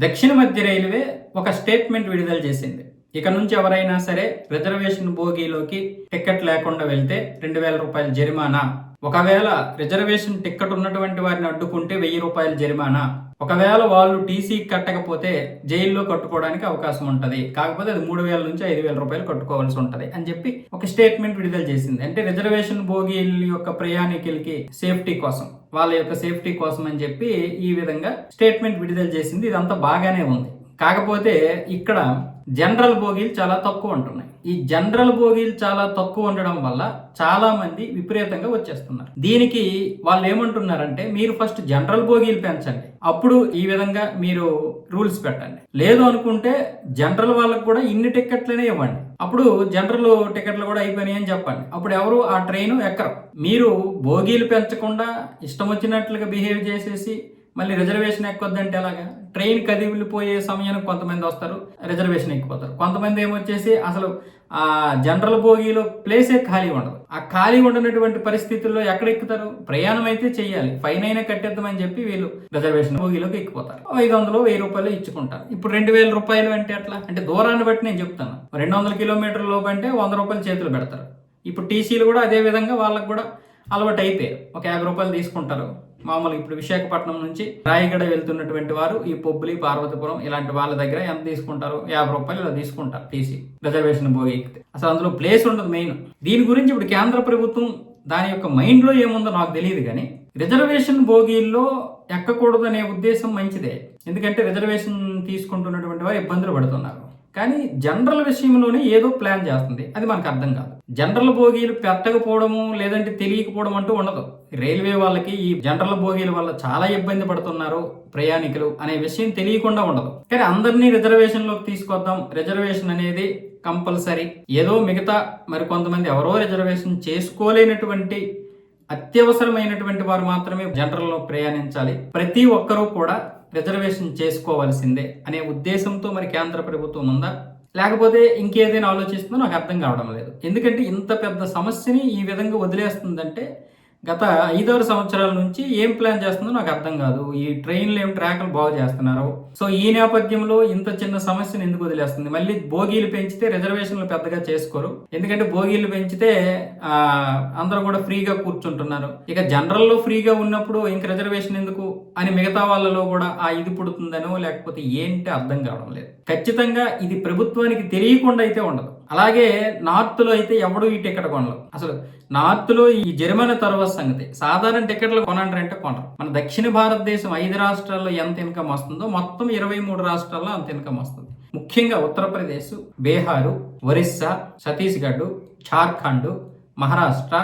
దక్షిణ మధ్య రైల్వే ఒక స్టేట్మెంట్ విడుదల చేసింది. ఇక నుంచి ఎవరైనా సరే రిజర్వేషన్ బోగీలోకి టికెట్ లేకుండా వెళ్తే 2,000 రూపాయల జరిమానా. ఒకవేళ రిజర్వేషన్ టికెట్ ఉన్నటువంటి వారిని అడ్డుకుంటే 1,000 రూపాయల జరిమానా. ఒకవేళ వాళ్ళు టీసీ కట్టకపోతే జైల్లో కట్టుకోవడానికి అవకాశం ఉంటది. కాకపోతే అది 3,000 నుంచి 5,000 రూపాయలు కట్టుకోవాల్సి ఉంటది అని చెప్పి ఒక స్టేట్మెంట్ విడుదల చేసింది. అంటే రిజర్వేషన్ బోగీల యొక్క ప్రయాణికులకి సేఫ్టీ కోసం, వాళ్ళ యొక్క సేఫ్టీ కోసం అని చెప్పి ఈ విధంగా స్టేట్మెంట్ విడుదల చేసింది. ఇదంతా బాగానే ఉంది. కాకపోతే ఇక్కడ జనరల్ బోగీలు చాలా తక్కువ ఉంటున్నాయి. ఈ జనరల్ బోగీలు చాలా తక్కువ ఉండడం వల్ల చాలా మంది విపరీతంగా వచ్చేస్తున్నారు. దీనికి వాళ్ళు ఏమంటున్నారంటే, మీరు ఫస్ట్ జనరల్ బోగీలు పెంచండి, అప్పుడు ఈ విధంగా మీరు రూల్స్ పెట్టండి. లేదు అనుకుంటే జనరల్ వాళ్ళకు కూడా ఇన్ని టికెట్లనే ఇవ్వండి, అప్పుడు జనరల్ టికెట్లు కూడా అయిపోయినాయి అని చెప్పండి. అప్పుడు ఎవరు ఆ ట్రైన్ ఎక్కరు. మీరు బోగీలు పెంచకుండా ఇష్టం వచ్చినట్లుగా బిహేవ్ చేసేసి మళ్ళీ రిజర్వేషన్ ఎక్కొద్దంటే ఎలాగా? ట్రైన్ కదిలిపోయే సమయానికి కొంతమంది వస్తారు, రిజర్వేషన్ ఎక్కిపోతారు. కొంతమంది ఏమొచ్చేసి అసలు ఆ జనరల్ బోగీలో ప్లేసే ఖాళీ ఉండదు. ఆ ఖాళీ ఉండనటువంటి పరిస్థితుల్లో ఎక్కడ ఎక్కుతారు? ప్రయాణం అయితే చెయ్యాలి, ఫైన్ అయినా కట్టేద్దామని చెప్పి వీళ్ళు రిజర్వేషన్ బోగీలోకి ఎక్కిపోతారు. 500 1,000 రూపాయలు ఇచ్చుకుంటారు. ఇప్పుడు 2,000 రూపాయలు అంటే ఎట్లా? అంటే దూరాన్ని బట్టి నేను చెప్తాను. 200 కిలోమీటర్ల లోపు అంటే 100 రూపాయలు చేతులు పెడతారు. ఇప్పుడు టీసీలు కూడా అదే విధంగా వాళ్ళకు కూడా అలవాటు అయిపోయారు. ఒక 50 రూపాయలు తీసుకుంటారు. మామూలుగా ఇప్పుడు విశాఖపట్నం నుంచి రాయగడ వెళ్తున్నటువంటి వారు ఈ పొబ్బులి, పార్వతీపురం ఇలాంటి వాళ్ళ దగ్గర ఎంత తీసుకుంటారు? 50 రూపాయలు ఇలా తీసుకుంటారు టీసీ రిజర్వేషన్ బోగి ఎక్కితే. అసలు అందులో ప్లేస్ ఉండదు మెయిన్. దీని గురించి ఇప్పుడు కేంద్ర ప్రభుత్వం దాని యొక్క మైండ్లో ఏముందో నాకు తెలియదు, కానీ రిజర్వేషన్ బోగీల్లో ఎక్కకూడదు అనే ఉద్దేశం మంచిదే. ఎందుకంటే రిజర్వేషన్ తీసుకుంటున్నటువంటి వారు ఇబ్బందులు పడుతున్నారు. కానీ జనరల్ విషయంలోనే ఏదో ప్లాన్ చేస్తుంది, అది మనకు అర్థం కాదు. జనరల్ బోగీలు పెట్టకపోవడము లేదంటే తెలియకపోవడం అంటూ ఉండదు. రైల్వే వాళ్ళకి ఈ జనరల్ బోగీల వల్ల చాలా ఇబ్బంది పడుతున్నారు ప్రయాణికులు అనే విషయం తెలియకుండా ఉండదు. కానీ అందరినీ రిజర్వేషన్లోకి తీసుకొద్దాం, రిజర్వేషన్ అనేది కంపల్సరీ. ఏదో మిగతా మరి కొంతమంది ఎవరో రిజర్వేషన్ చేసుకోలేనటువంటి అత్యవసరమైనటువంటి వారు మాత్రమే జనరల్లో ప్రయాణించాలి, ప్రతి ఒక్కరూ కూడా రిజర్వేషన్ చేసుకోవాల్సిందే అనే ఉద్దేశంతో మరి కేంద్ర ప్రభుత్వం ఉందా, లేకపోతే ఇంకేదైనా ఆలోచిస్తుందో నాకు అర్థం కావడం లేదు. ఎందుకంటే ఇంత పెద్ద సమస్యని ఈ విధంగా వదిలేస్తుందంటే గత 5-6 సంవత్సరాల నుంచి ఏం ప్లాన్ చేస్తుందో నాకు అర్థం కాదు. ఈ ట్రైన్లు ఏం ట్రాక్లు బాగు చేస్తున్నారు. సో ఈ నేపథ్యంలో ఇంత చిన్న సమస్యను ఎందుకు వదిలేస్తుంది? మళ్ళీ బోగీలు పెంచితే రిజర్వేషన్లు పెద్దగా చేసుకోరు, ఎందుకంటే బోగీలు పెంచితే అందరూ కూడా ఫ్రీగా కూర్చుంటున్నారు. ఇక జనరల్లో ఫ్రీగా ఉన్నప్పుడు ఇంక రిజర్వేషన్ ఎందుకు అని మిగతా వాళ్ళలో కూడా ఆ ఇది పుడుతుందనో లేకపోతే ఏంటి అర్థం కావడం లేదు. ఖచ్చితంగా ఇది ప్రభుత్వానికి తెలియకుండా అయితే ఉండదు. అలాగే నార్త్ లో అయితే ఎవడు ఈ టికెట్ కొనరు. అసలు నార్త్ లో ఈ జరిమానా తర్వాత సంగతి, సాధారణ టికెట్లు కొనంటారంటే కొనరు. మన దక్షిణ భారతదేశం 5 రాష్ట్రాల్లో ఎంత ఇన్కమ్ వస్తుందో మొత్తం 23 రాష్ట్రాల్లో అంత ఇన్కమ్ వస్తుంది. ముఖ్యంగా ఉత్తరప్రదేశ్, బీహారు, ఒరిస్సా, ఛత్తీస్గఢ్, జార్ఖండ్, మహారాష్ట్ర,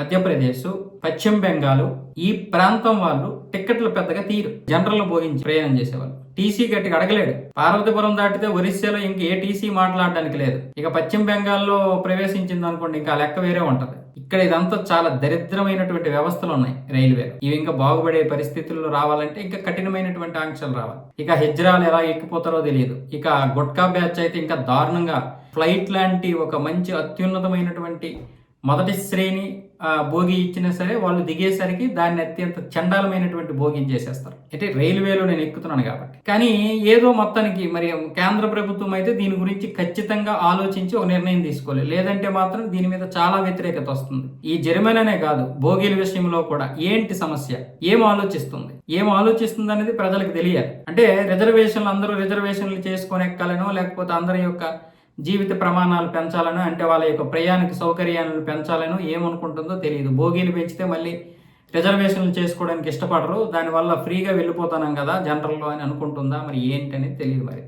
మధ్యప్రదేశ్, పశ్చిమ బెంగాల్ ఈ ప్రాంతం వాళ్ళు టికెట్లు పెద్దగా తీరు. జనరల్ భోగించి ప్రయాణం చేసేవాళ్ళు టీసీ గట్టిగా అడగలేడు. పార్వతీపురం దాటితే ఒరిస్సాలో ఇంక ఏ టీసీ మాట్లాడడానికి లేదు. ఇక పశ్చిమ బెంగాల్లో ప్రవేశించింది అనుకోండి, ఇంకా లెక్క వేరే ఉంటది. ఇక్కడ ఇదంతా చాలా దరిద్రమైనటువంటి వ్యవస్థలు ఉన్నాయి రైల్వే. ఇవి ఇంకా బాగుపడే పరిస్థితుల్లో రావాలంటే ఇంకా కఠినమైనటువంటి ఆంక్షలు రావాలి. ఇక హిజ్రాలు ఎలా ఎక్కిపోతారో తెలియదు. ఇక గుట్కా బ్యాచ్ అయితే ఇంకా దారుణంగా ఫ్లైట్ లాంటి ఒక మంచి అత్యున్నతమైనటువంటి మొదటి శ్రేణి భోగి ఇచ్చినా సరే వాళ్ళు దిగేసరికి దాన్ని అత్యంత చండాలమైనటువంటి భోగిని చేసేస్తారు. అంటే రైల్వేలో నేను ఎక్కుతున్నాను కాబట్టి. కానీ ఏదో మొత్తానికి మరి కేంద్ర ప్రభుత్వం అయితే దీని గురించి ఖచ్చితంగా ఆలోచించి ఒక నిర్ణయం తీసుకోవాలి. లేదంటే మాత్రం దీని మీద చాలా వ్యతిరేకత వస్తుంది. ఈ జరిమానానే కాదు, భోగిల విషయంలో కూడా ఏంటి సమస్య, ఏం ఆలోచిస్తుంది అనేది ప్రజలకు తెలియాలి. అంటే రిజర్వేషన్లు అందరూ రిజర్వేషన్లు చేసుకొని ఎక్కాలనో లేకపోతే అందరి యొక్క జీవిత ప్రమాణాలు పెంచాలనో, అంటే వాళ్ళ యొక్క ప్రయాణిక సౌకర్యాలను పెంచాలనో ఏమనుకుంటుందో తెలియదు. బోగీలు పెంచితే మళ్ళీ రిజర్వేషన్లు చేసుకోవడానికి ఇష్టపడరు, దానివల్ల ఫ్రీగా వెళ్ళిపోతాం కదా జనరల్లో అని అనుకుంటుందా, మరి ఏంటనేది తెలియదు మరి.